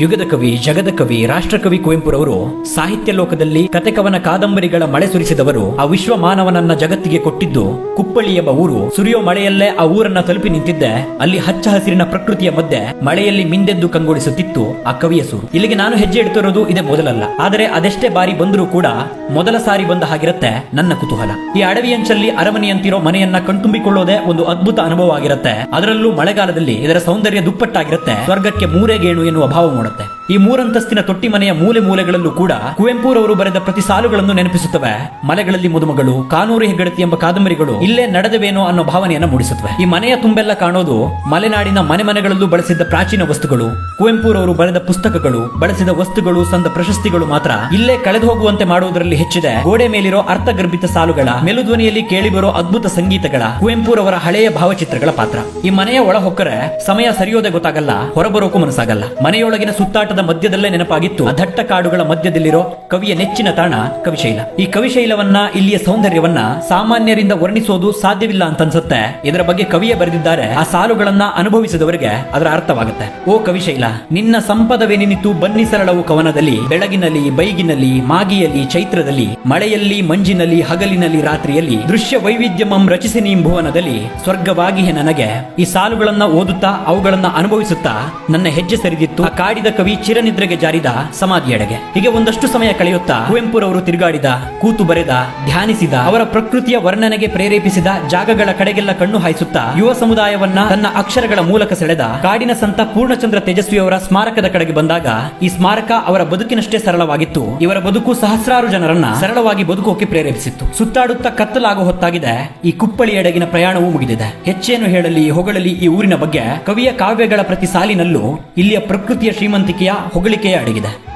ಯುಗದ ಕವಿ, ಜಗದ ಕವಿ, ರಾಷ್ಟ್ರಕವಿ ಕುವೆಂಪುರವರು ಸಾಹಿತ್ಯ ಲೋಕದಲ್ಲಿ ಕತೆ ಕವನ ಕಾದಂಬರಿಗಳ ಮಳೆ ಸುರಿಸಿದವರು. ಆ ವಿಶ್ವ ಮಾನವನನ್ನ ಜಗತ್ತಿಗೆ ಕೊಟ್ಟಿದ್ದು ಕುಪ್ಪಳ್ಳಿ ಎಂಬ ಊರು. ಸುರಿಯೋ ಮಳೆಯಲ್ಲೇ ಆ ಊರನ್ನ ತಲುಪಿ ನಿಂತಿದ್ದೆ. ಅಲ್ಲಿ ಹಚ್ಚ ಹಸಿರಿನ ಪ್ರಕೃತಿಯ ಮಧ್ಯೆ ಮಳೆಯಲ್ಲಿ ಮಿಂದೆದ್ದು ಕಂಗೊಳಿಸುತ್ತಿತ್ತು ಆ ಕವಿಯ ಸೂರು. ಇಲ್ಲಿಗೆ ನಾನು ಹೆಜ್ಜೆ ಇಡ್ತಿರೋದು ಇದೇ ಮೊದಲಲ್ಲ. ಆದರೆ ಅದೆಷ್ಟೇ ಬಾರಿ ಬಂದರೂ ಕೂಡ ಮೊದಲ ಸಾರಿ ಬಂದ ಹಾಗಿರುತ್ತೆ ನನ್ನ ಕುತೂಹಲ. ಈ ಅಡವಿಯಂಚಲ್ಲಿ ಅರಮನೆಯಂತಿರೋ ಮನೆಯನ್ನ ಕಣ್ತುಂಬಿಕೊಳ್ಳೋದೇ ಒಂದು ಅದ್ಭುತ ಅನುಭವ ಆಗಿರುತ್ತೆ. ಅದರಲ್ಲೂ ಮಳೆಗಾಲದಲ್ಲಿ ಇದರ ಸೌಂದರ್ಯ ದುಪ್ಪಟ್ಟಾಗಿರುತ್ತೆ. ಸ್ವರ್ಗಕ್ಕೆ ಮೂರೇ ಗೇಣು ಎನ್ನುವ ಭಾವ ಮೂಡುತ್ತೆ. ಈ ಮೂರಂತಸ್ತಿನ ತೊಟ್ಟಿ ಮನೆಯ ಮೂಲೆ ಮೂಲೆಗಳಲ್ಲೂ ಕೂಡ ಕುವೆಂಪುರವರು ಬರೆದ ಪ್ರತಿ ಸಾಲುಗಳನ್ನು ನೆನಪಿಸುತ್ತವೆ. ಮಲೆಗಳಲ್ಲಿ ಮದುಮಗಳು, ಕಾನೂರು ಹೆಗ್ಗಡತಿ ಎಂಬ ಕಾದಂಬರಿಗಳು ಇಲ್ಲೇ ನಡೆದವೇನೋ ಅನ್ನೋ ಭಾವನೆಯನ್ನ ಮೂಡಿಸುತ್ತವೆ. ಈ ಮನೆಯ ತುಂಬೆಲ್ಲ ಕಾಣೋದು ಮಲೆನಾಡಿನ ಮನೆ ಮನೆಗಳಲ್ಲೂ ಬಳಸಿದ್ದ ಪ್ರಾಚೀನ ವಸ್ತುಗಳು, ಕುವೆಂಪುರವರು ಬರೆದ ಪುಸ್ತಕಗಳು, ಬಳಸಿದ ವಸ್ತುಗಳು, ಸಂದ ಪ್ರಶಸ್ತಿಗಳು ಮಾತ್ರ ಇಲ್ಲೇ ಕಳೆದು ಹೋಗುವಂತೆ ಮಾಡುವುದರಲ್ಲಿ ಹೆಚ್ಚಿದೆ. ಗೋಡೆ ಮೇಲಿರೋ ಅರ್ಥಗರ್ಭಿತ ಸಾಲುಗಳ, ಮೆಲುಧ್ವನಿಯಲ್ಲಿ ಕೇಳಿಬರೋ ಅದ್ಭುತ ಸಂಗೀತಗಳ, ಕುವೆಂಪುರವರ ಹಳೆಯ ಭಾವಚಿತ್ರಗಳ ಪಾತ್ರ. ಈ ಮನೆಯ ಒಳ ಹೊಕ್ಕರೆ ಸಮಯ ಸರಿಯೋದೇ ಗೊತ್ತಾಗಲ್ಲ, ಹೊರಬರೋಕು ಮನಸ್ಸಾಗಲ್ಲ. ಮನೆಯೊಳಗಿನ ಸುತ್ತಾಟದ ಮಧ್ಯದಲ್ಲೇ ನೆನಪಾಗಿತ್ತು ಆ ದಟ್ಟ ಕಾಡುಗಳ ಮಧ್ಯದಲ್ಲಿರೋ ಕವಿಯ ನೆಚ್ಚಿನ ತಾಣ ಕವಿಶೈಲ. ಈ ಕವಿಶೈಲವನ್ನ, ಇಲ್ಲಿಯ ಸೌಂದರ್ಯವನ್ನ ಸಾಮಾನ್ಯರಿಂದ ವರ್ಣಿಸೋದು ಸಾಧ್ಯವಿಲ್ಲ ಅಂತ ಅನ್ಸುತ್ತೆ. ಇದರ ಬಗ್ಗೆ ಕವಿಯೇ ಬರೆದಿದ್ದಾರೆ. ಆ ಸಾಲುಗಳನ್ನ ಅನುಭವಿಸಿದವರಿಗೆ ಅದರ ಅರ್ಥವಾಗುತ್ತೆ. ಓ ಕವಿಶೈಲ, ನಿನ್ನ ಸಂಪದವೇನಿನಿತು ಬನ್ನಿ ಸರಳವು ಕವನದಲ್ಲಿ, ಬೆಳಗಿನಲ್ಲಿ, ಬೈಗಿನಲ್ಲಿ, ಮಾಗಿಯಲ್ಲಿ, ಚೈತ್ರದಲ್ಲಿ, ಮಳೆಯಲ್ಲಿ, ಮಂಜಿನಲ್ಲಿ, ಹಗಲಿನಲ್ಲಿ, ರಾತ್ರಿಯಲ್ಲಿ, ದೃಶ್ಯ ವೈವಿಧ್ಯಮಂ ರಚಿಸಿ ಭುವನದಲ್ಲಿ ಸ್ವರ್ಗವಾಗಿ ನನಗೆ. ಈ ಸಾಲುಗಳನ್ನ ಓದುತ್ತಾ, ಅವುಗಳನ್ನ ಅನುಭವಿಸುತ್ತಾ ನನ್ನ ಹೆಜ್ಜೆ ಸರಿದಿತ್ತು ಆ ಕಾಡಿದ ಕವಿ ಚಿರನಿದ್ರೆಗೆ ಜಾರಿದ ಸಮಾಧಿಯೆಡೆಗೆ. ಹೀಗೆ ಒಂದಷ್ಟು ಸಮಯ ಕಳೆಯುತ್ತಾ ಕುವೆಂಪುರವರು ತಿರುಗಾಡಿದ, ಕೂತು ಬರೆದ, ಧ್ಯಾನಿಸಿದ, ಅವರ ಪ್ರಕೃತಿಯ ವರ್ಣನೆಗೆ ಪ್ರೇರೇಪಿಸಿದ ಜಾಗಗಳ ಕಡೆಗೆಲ್ಲ ಕಣ್ಣು ಹಾಯಿಸುತ್ತಾ ಯುವ ಸಮುದಾಯವನ್ನ ತನ್ನ ಅಕ್ಷರಗಳ ಮೂಲಕ ಸೆಳೆದ ಕಾಡಿನ ಸಂತ ಪೂರ್ಣಚಂದ್ರ ತೇಜಸ್ವಿಯವರ ಸ್ಮಾರಕದ ಕಡೆಗೆ ಬಂದಾಗ ಈ ಸ್ಮಾರಕ ಅವರ ಬದುಕಿನಷ್ಟೇ ಸರಳವಾಗಿತ್ತು. ಇವರ ಬದುಕು ಸಹಸ್ರಾರು ಜನರನ್ನ ಸರಳವಾಗಿ ಬದುಕೋಕೆ ಪ್ರೇರೇಪಿಸಿತ್ತು. ಸುತ್ತಾಡುತ್ತಾ ಕತ್ತಲಾಗೋ ಹೊತ್ತಾಗಿದೆ. ಈ ಕುಪ್ಪಳಿಯೆಡೆಗಿನ ಪ್ರಯಾಣವೂ ಮುಗಿದಿದೆ. ಹೆಚ್ಚೇನು ಹೇಳಲಿ, ಹೊಗಳಲಿ ಈ ಊರಿನ ಬಗ್ಗೆ. ಕವಿಯ ಕಾವ್ಯಗಳ ಪ್ರತಿ ಸಾಲಿನಲ್ಲೂ ಇಲ್ಲಿಯ ಪ್ರಕೃತಿಯ ಶ್ರೀಮಂತಿಕೆಯ ಹೊಗಳಿಕೆಯ ಅಡಗಿದೆ.